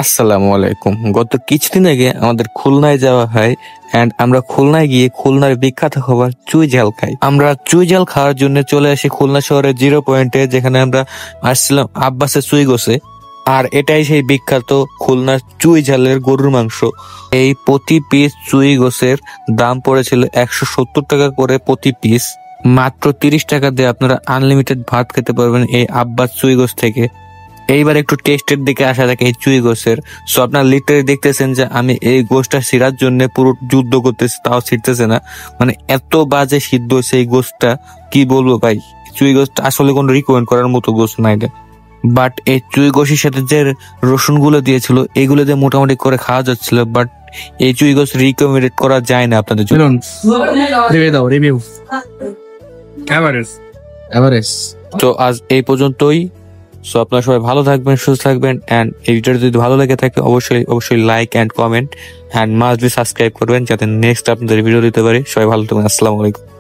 আসসালামু আলাইকুম। গত কিছুদিন আগে আমাদের খুলনায় যাওয়া হয় এন্ড আমরা খুলনায় গিয়ে খুলনার বিখ্যাত খাবার চুই ঝাল খাই। আমরা চুই ঝাল খাওয়ার জন্য চলে আসি খুলনা শহরের 0 পয়েন্টে, যেখানে আমরা আসছিলাম আব্বাসের চুই গোছে। আর এটাই সেই বিখ্যাত খুলনার চুই ঝালের গরুর মাংস। এই প্রতি পিস চুই গোছের দাম পড়েছিল 170 টাকা করে প্রতি পিস। মাত্র 30 টাকা দিয়ে আপনারা আনলিমিটেড ভাত খেতে পারবেন এই আব্বাস চুই গোছ থেকে। এইবার একটু টেস্টের দিকে আসা থাকে এই চুই গোছের। সো আপনার লিটারে দেখতেছেন যে আমি এই গোছটা ছিঁড়ার জন্য পুরো যুদ্ধ করতেছি, তাও ছিঁড়তেছে না। মানে এত বাজে সিদ্ধ হয়েছে এই গোছটা, কি বলবো ভাই। চুই গোছটা আসলে কোনো রিকমেন্ড করার মতো গোছ না এটা। বাট এই চুই গোছের সাথে যে রসুন গুলো দিয়েছিল এগুলো দিয়ে মোটামুটি করে খাওয়া যাচ্ছিল, বাট এই চুই গোছ রিকমেন্ড করা যায় না আপনাদের জন্য। Review average average. তো আজ এই পর্যন্তই। সো আপনারা সবাই ভালো থাকবেন, সুস্থ থাকবেন, এন্ড এই ভিডিওটা যদি ভালো লেগে থাকে অবশ্যই like and comment and must be subscribe করবেন, যাতে নেক্সট আপনাদের ভিডিও দিতে পারি। সবাই ভালো থাকবেন। আসসালামু আলাইকুম।